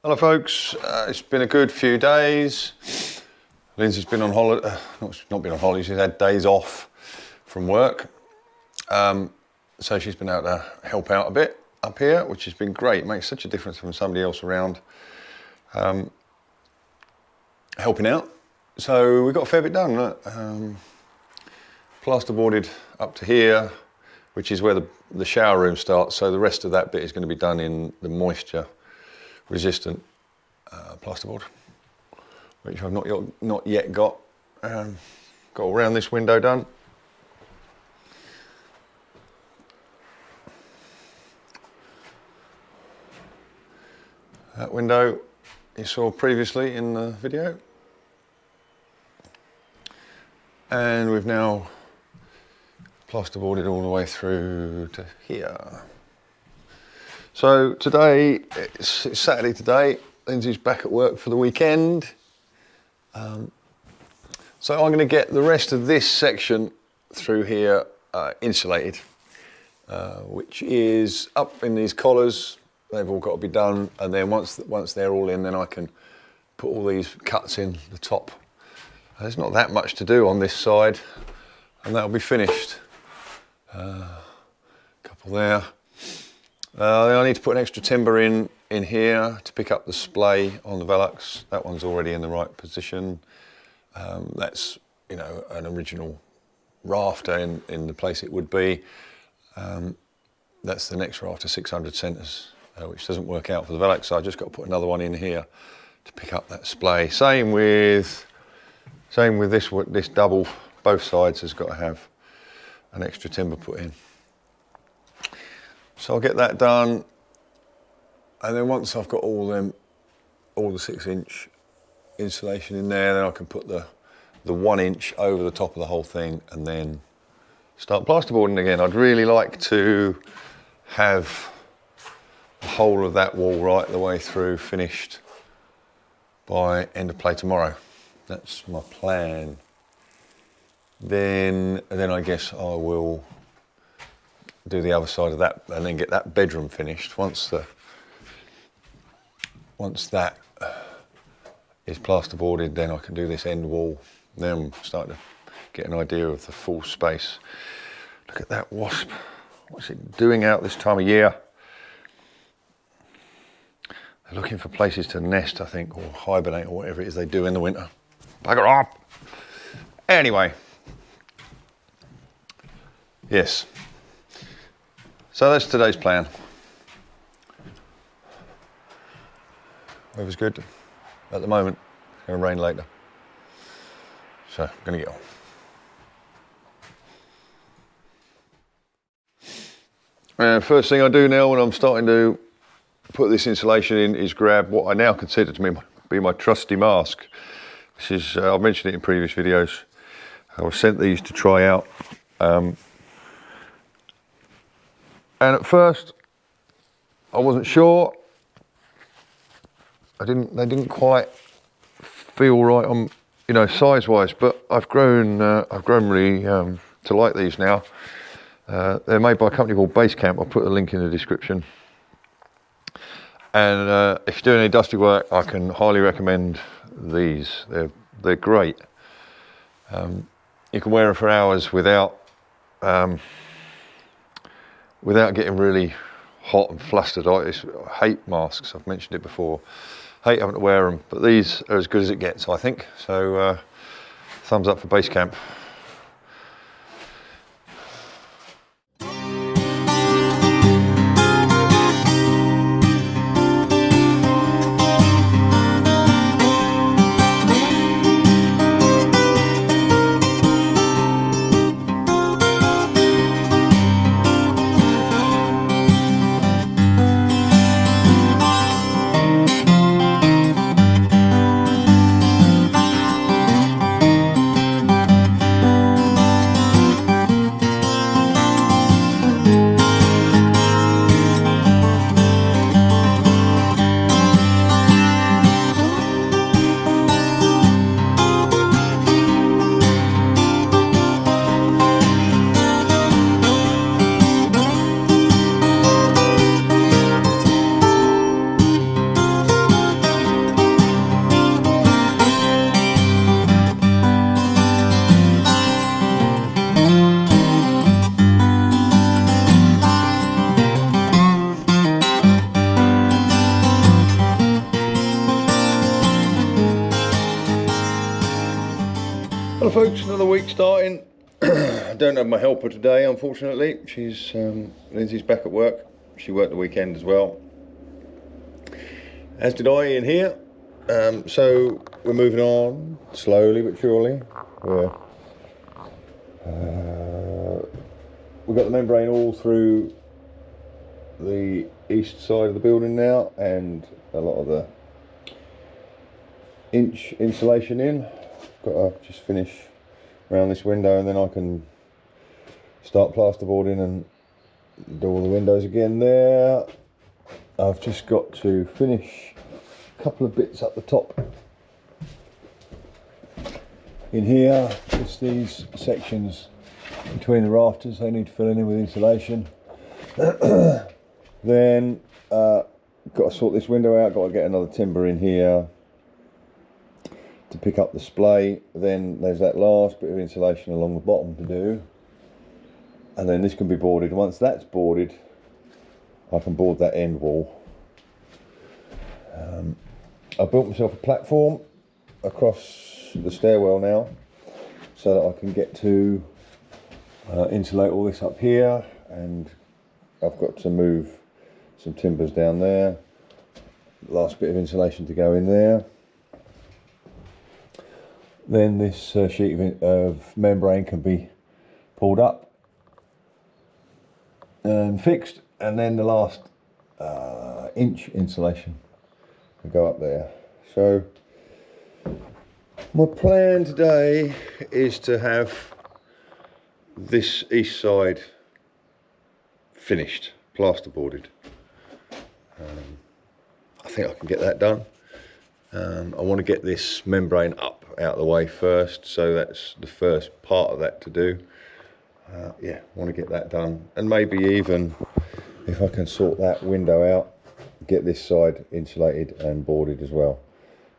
Hello folks, it's been a good few days. Lindsay's been on holiday, not been on holiday, she's had days off from work. So she's been able to help out a bit up here, which has been great. It makes such a difference from somebody else around helping out. So we got a fair bit done. Plasterboarded up to here, which is where the shower room starts. So the rest of that bit is going to be done in the moisture resistant plasterboard, which I've not yet got around this window done. That window you saw previously in the video, and we've now plasterboarded all the way through to here. So today, it's Saturday today, Lindsay's back at work for the weekend. So I'm going to get the rest of this section through here insulated, which is up in these collars. They've all got to be done, and then once they're all in, then I can put all these cuts in the top. There's not that much to do on this side, and that'll be finished. Couple there. I need to put an extra timber in here to pick up the splay on the Velux. That one's already in the right position. That's, you know, an original rafter in the place it would be. That's the next rafter, 600 centres, which doesn't work out for the Velux. So I just got to put another one in here to pick up that splay. Same with this double. Both sides has got to have an extra timber put in. So I'll get that done, and then once I've got all the 6-inch insulation in there, then I can put the 1 inch over the top of the whole thing and then start plasterboarding again. I'd really like to have the whole of that wall right the way through finished by end of play tomorrow. That's my plan. Then I guess I will do the other side of that and then get that bedroom finished. Once that is plasterboarded, then I can do this end wall. Then I'm starting to get an idea of the full space. Look at that wasp. What's it doing out this time of year? They're looking for places to nest, I think, or hibernate, or whatever it is they do in the winter. Bugger off! Anyway. Yes. So that's today's plan. Weather's good at the moment. It's going to rain later. So I'm going to get on. First thing I do now when I'm starting to put this insulation in is grab what I now consider to be my trusty mask. This is, I've mentioned it in previous videos. I was sent these to try out. And at first, I wasn't sure. They didn't quite feel right on, you know, size-wise. But I've grown really to like these now. They're made by a company called Basecamp. I'll put a link in the description. And if you're doing any dusty work, I can highly recommend these. They're great. You can wear them for hours without getting really hot and flustered. I hate masks, I've mentioned it before. Hate having to wear them, but these are as good as it gets, I think. So thumbs up for Basecamp. Hello folks, another week starting. I don't have my helper today, unfortunately. She's Lindsay's back at work. She worked the weekend as well, as did I in here. So we're moving on slowly but surely. We've got the membrane all through the east side of the building now, and a lot of the inch insulation in. Got to just finish around this window, and then I can start plasterboarding and do all the windows again there. I've just got to finish a couple of bits up the top in here. Just these sections between the rafters, they need filling in with insulation. Then got to sort this window out, got to get another timber in here to pick up the splay. Then there's that last bit of insulation along the bottom to do, and then this can be boarded. Once that's boarded, I can board that end wall. I built myself a platform across the stairwell now, so that I can get to insulate all this up here, and I've got to move some timbers down there. Last bit of insulation to go in there. Then this sheet of membrane can be pulled up and fixed, and then the last inch insulation can go up there. So my plan today is to have this east side finished, plasterboarded. I think I can get that done. I want to get this membrane up out of the way first, so that's the first part of that to do. Yeah, I want to get that done, and maybe even if I can sort that window out, get this side insulated and boarded as well.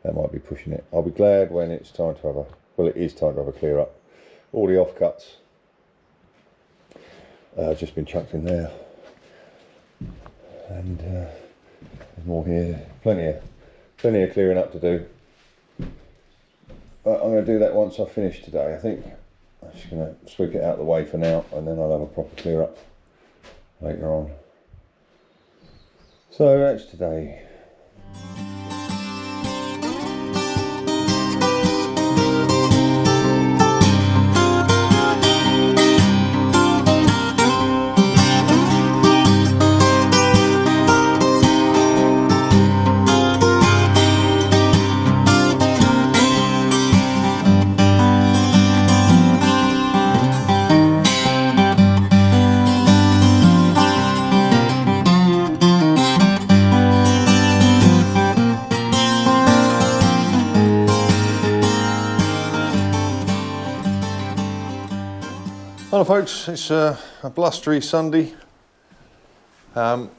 That might be pushing it. I'll be glad when it's time to have a, well, it is time to have a clear up. All the offcuts just been chucked in there, and there's more here. Plenty of clearing up to do. But I'm going to do that once I finish today. I think I'm just going to sweep it out of the way for now, and then I'll have a proper clear up later on. So that's today. Hello folks, it's a blustery Sunday, but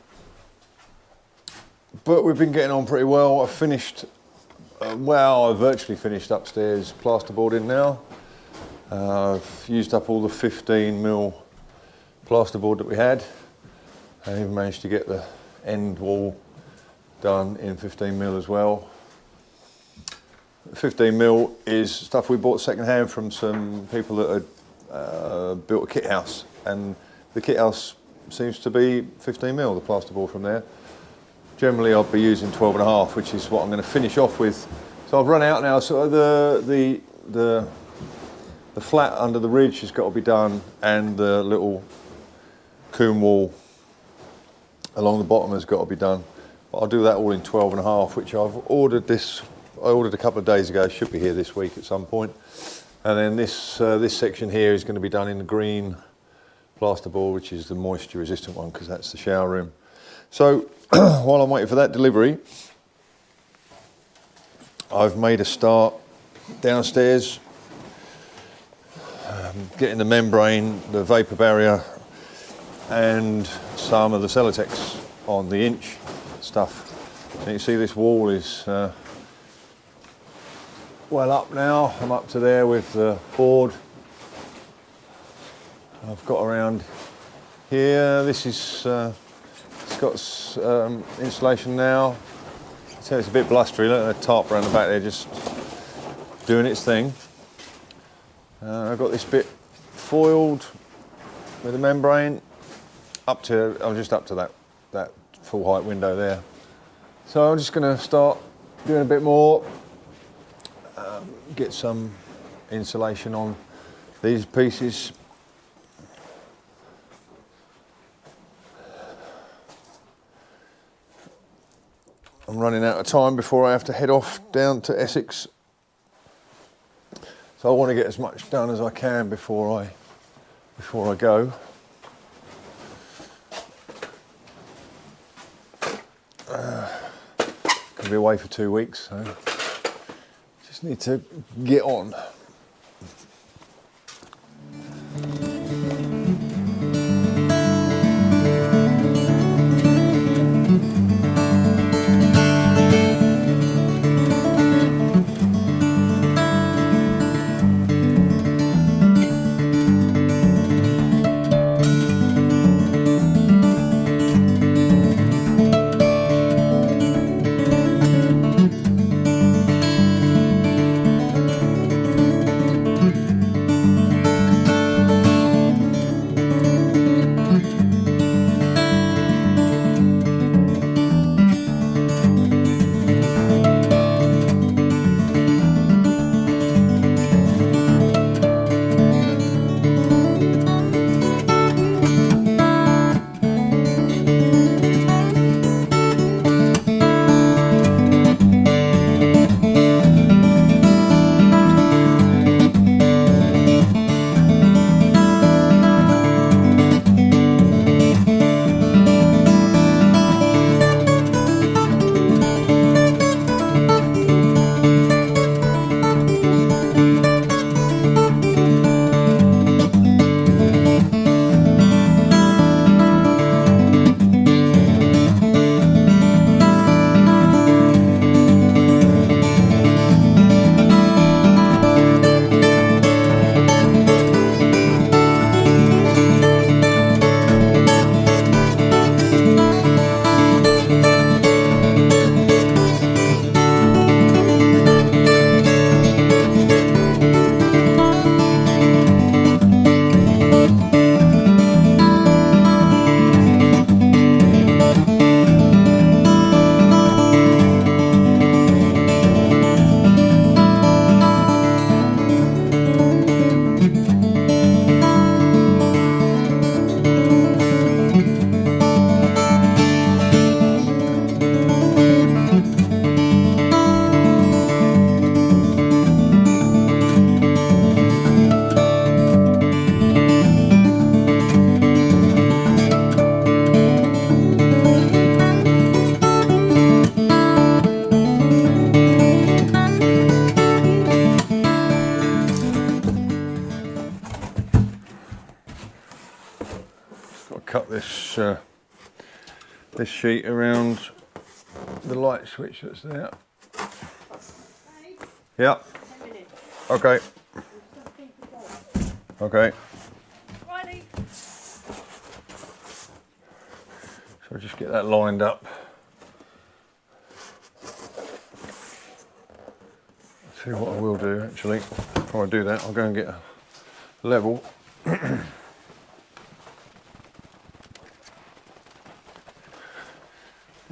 we've been getting on pretty well. I've finished, I virtually finished upstairs plasterboarding now. I've used up all the 15mm plasterboard that we had, and even managed to get the end wall done in 15mm as well. 15mm is stuff we bought second hand from some people that had built a kit house, and the kit house seems to be 15mm, the plasterboard from there. Generally I'll be using 12.5, which is what I'm going to finish off with. So I've run out now, so the flat under the ridge has got to be done, and the little coombe wall along the bottom has got to be done. But I'll do that all in 12.5, which I ordered a couple of days ago, should be here this week at some point. And then this section here is going to be done in the green plasterboard, which is the moisture resistant one, because that's the shower room. So while I'm waiting for that delivery, I've made a start downstairs, getting the membrane, the vapor barrier, and some of the Celotex on the inch stuff. And you see this wall is well up now. I'm up to there with the board. I've got around here. This is it's got insulation now. So it's a bit blustery. Look at the tarp around the back there, just doing its thing. I've got this bit foiled with a membrane I'm just up to that full height window there. So I'm just going to start doing a bit more, get some insulation on these pieces. I'm running out of time before I have to head off down to Essex. So I want to get as much done as I can before I go. Gonna be away for 2 weeks, so just need to get on. Cut this sheet around the light switch that's there. Yeah. Okay. Okay. So just get that lined up. See what I will do actually. Before I do that, I'll go and get a level.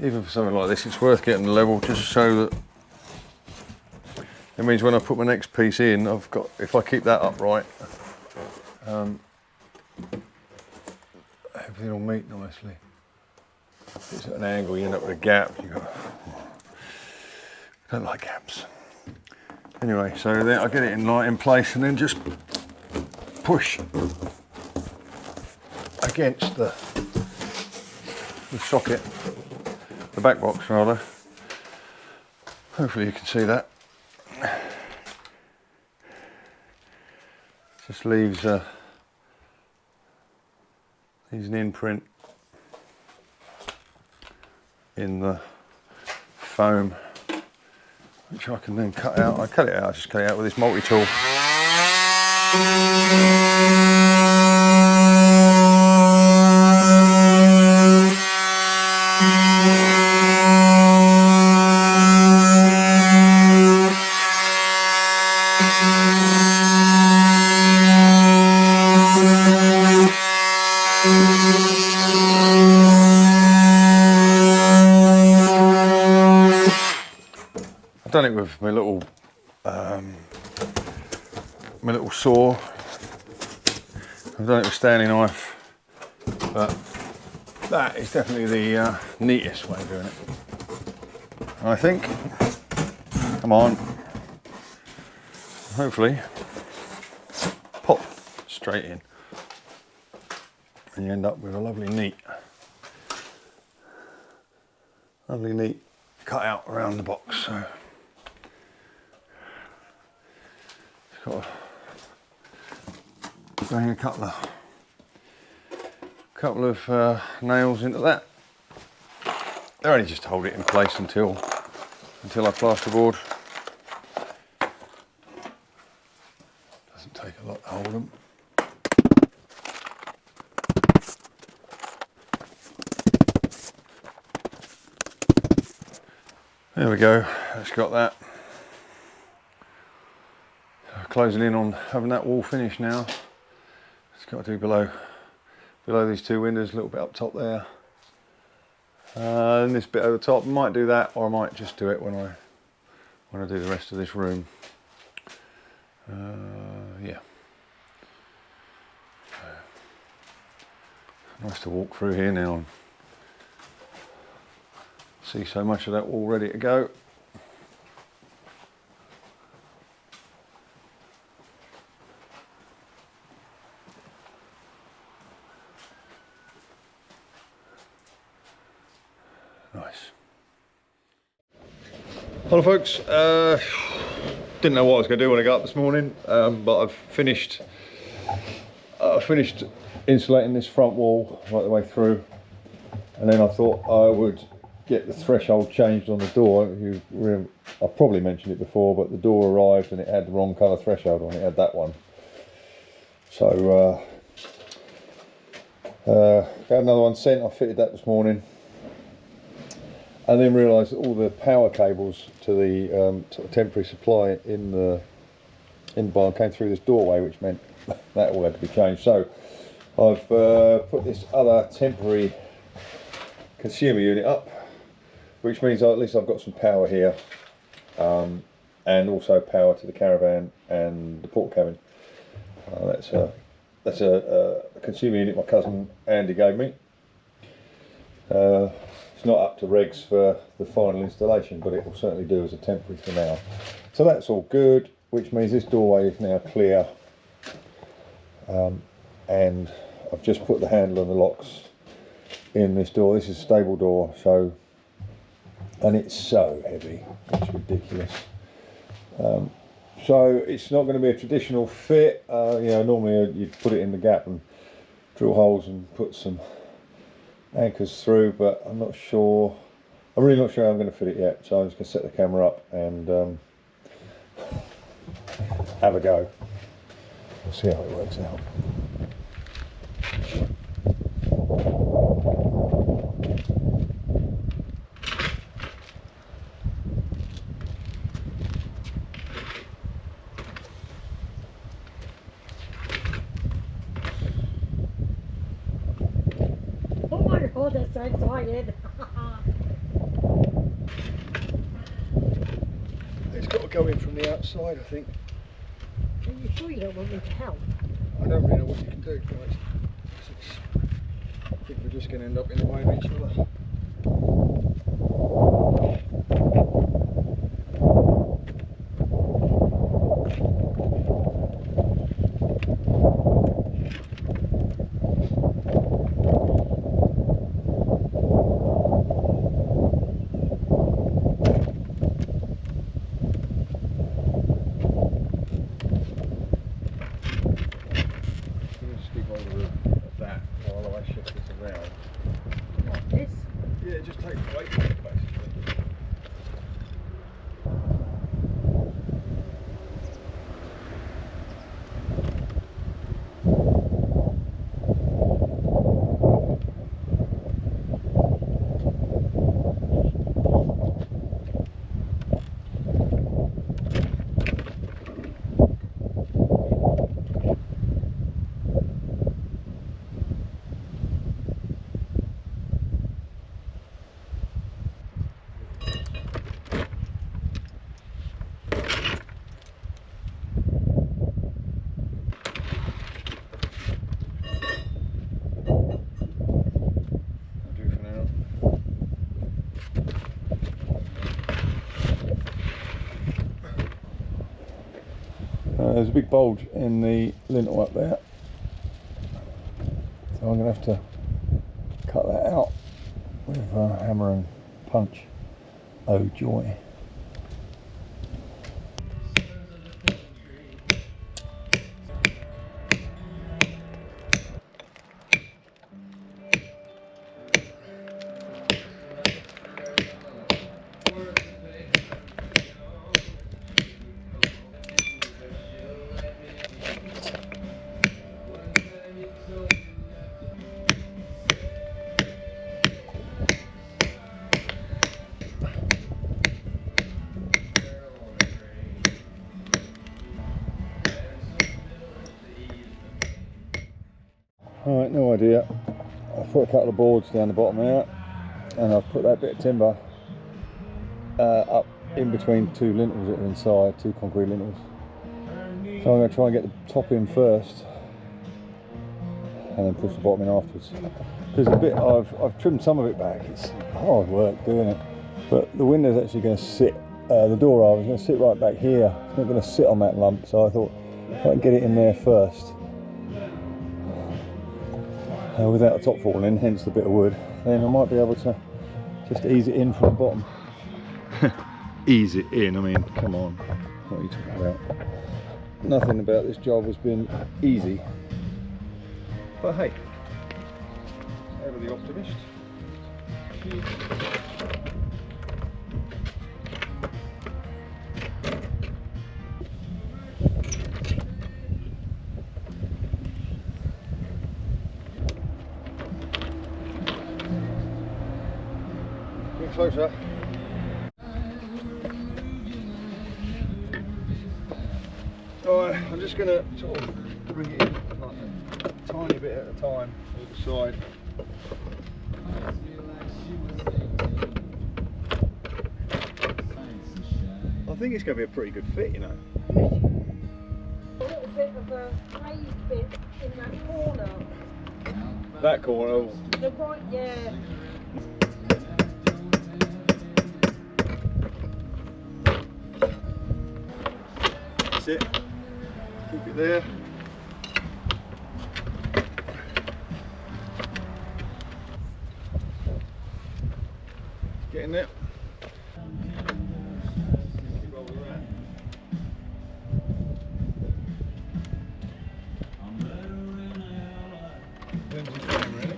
Even for something like this, it's worth getting the level just so that it means when I put my next piece in, if I keep that upright, everything will meet nicely. If it's at an angle, you end up with a gap. I don't like gaps. Anyway, so then I get it in place and then just push against the socket. The back box rather. Hopefully you can see that. Just leaves an imprint in the foam, which I can then cut out. I just cut it out with this multi-tool. I've done it with my little saw. I've done it with Stanley knife, but that is definitely the neatest way of doing it, I think. Come on. Hopefully pop straight in and you end up with a lovely neat cutout around the box. So it's got to bang a couple of nails into that. They're only just to hold it in place until I plasterboard. Doesn't take a lot to hold them. There we go, that's got that. Closing in on having that wall finished now. Just got to do below these two windows, a little bit up top there. And this bit over the top, I might do that, or I might just do it when I do the rest of this room. Yeah. Nice to walk through here now and see so much of that wall ready to go. Nice. Hello folks, didn't know what I was going to do when I got up this morning, but I've finished insulating this front wall right the way through, and then I thought I would get the threshold changed on the door. I've probably mentioned it before, but the door arrived and it had the wrong colour threshold on it. It had that one. So got another one sent. I fitted that this morning, and then realised that all the power cables to the temporary supply in the barn came through this doorway, which meant that all had to be changed. So I've put this other temporary consumer unit up, which means at least I've got some power here, and also power to the caravan and the port cabin. That's a consumer unit my cousin Andy gave me. It's not up to regs for the final installation, but it will certainly do as a temporary for now. So that's all good, which means this doorway is now clear, and I've just put the handle and the locks in this door. This is a stable door, so, and it's so heavy, it's ridiculous. So it's not going to be a traditional fit. You know, normally you'd put it in the gap and drill holes and put some anchors through, but I'm really not sure how I'm going to fit it yet. So I'm just going to set the camera up and have a go. We'll see how it works out. Oh, that's so excited. It's got to go in from the outside, I think. Are you sure you don't want me to help? I don't really know what you can do, guys. I think we're just going to end up in the way of each other. Of that while I shift this around. Like this? there's a big bulge in the lintel up there, so I'm going to have to cut that out with a hammer and punch. Oh joy. Alright, no idea. I've put a couple of boards down the bottom there, and I've put that bit of timber up in between two lintels that are inside, two concrete lintels. So I'm going to try and get the top in first, and then push the bottom in afterwards. Because a bit I've trimmed some of it back. It's hard work doing it, but the window's actually going to sit. The door arm is going to sit right back here. It's not going to sit on that lump. So I thought if I can get it in there first, without the top falling, hence the bit of wood, then I might be able to just ease it in from the bottom. Ease it in, I mean, come on, what are you talking about? Nothing about this job has been easy, but hey, ever the optimist. Get closer. Alright, I'm just going to sort of bring it in like a tiny bit at a time, either side. I think it's going to be a pretty good fit, you know. A little bit of a raised bit in that corner. That corner. The right, yeah. That's it. Keep it there. Get in there. Keep rolling around. When's your time ready?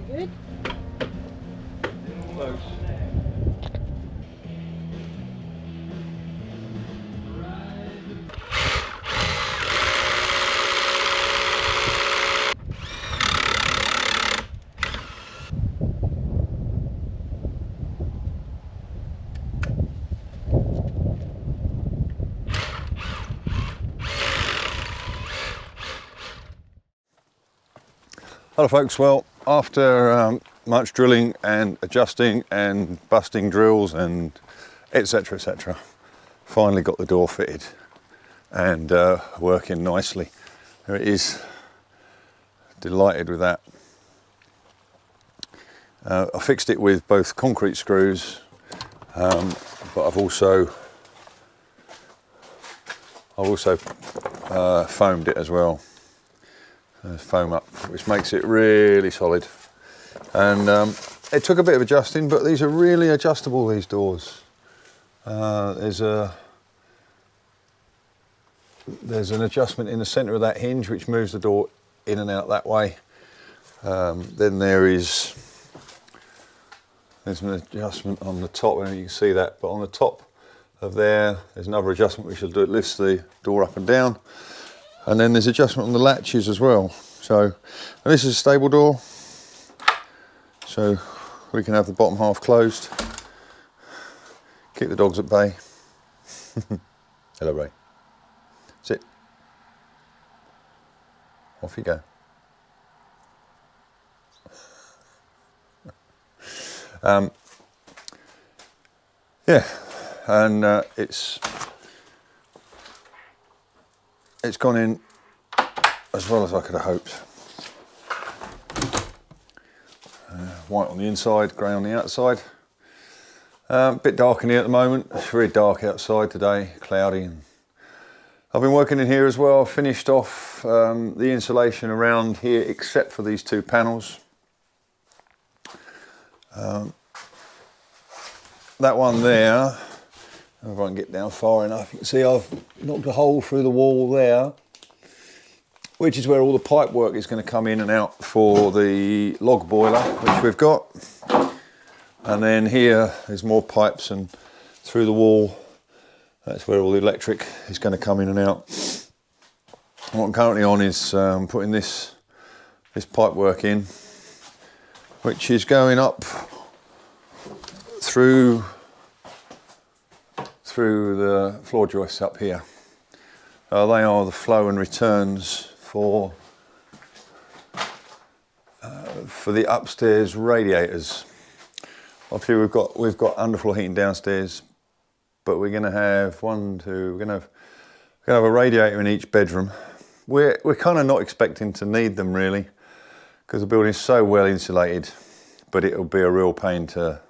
Good. Close. Hello folks, well after much drilling and adjusting and busting drills and etc, finally got the door fitted and working nicely. There it is, delighted with that. I fixed it with both concrete screws, but I've also foamed it as well. Foam up, which makes it really solid, and it took a bit of adjusting, but these are really adjustable, these doors. There's an adjustment in the center of that hinge which moves the door in and out that way. Then there's an adjustment on the top, and you can see that, but on the top of there's another adjustment which will do, it lifts the door up and down. And then there's adjustment on the latches as well. So, and this is a stable door, so we can have the bottom half closed. Keep the dogs at bay. Hello, Ray. Sit. Off you go. Yeah, and it's gone in as well as I could have hoped. White on the inside, grey on the outside. A bit dark in here at the moment. It's very dark outside today, cloudy. And I've been working in here as well. I've finished off the insulation around here except for these two panels. That one there, if I can get down far enough, you can see I've knocked a hole through the wall there, which is where all the pipe work is going to come in and out for the log boiler, which we've got. And then here there's more pipes, and through the wall, that's where all the electric is going to come in and out. And what I'm currently on is putting this pipe work in, which is going up through the floor joists up here. They are the flow and returns for the upstairs radiators. Obviously we've got underfloor heating downstairs, but we're going to have we're going to have a radiator in each bedroom. We're kind of not expecting to need them really, because the building's so well insulated, but it'll be a real pain to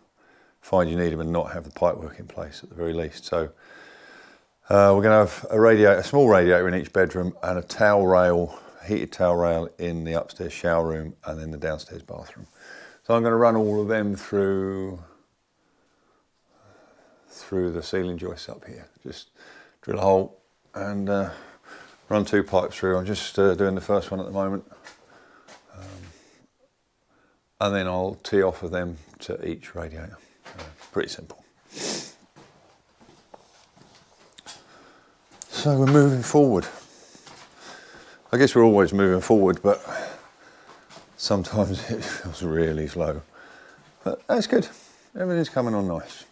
find you need them and not have the pipe work in place at the very least. So we're going to have a small radiator in each bedroom, and a heated towel rail in the upstairs shower room and then the downstairs bathroom. So I'm going to run all of them through the ceiling joists up here. Just drill a hole and run two pipes through. I'm just doing the first one at the moment. And then I'll tee off of them to each radiator. Pretty simple. So we're moving forward. I guess we're always moving forward, but sometimes it feels really slow. But that's good. Everything's coming on nice.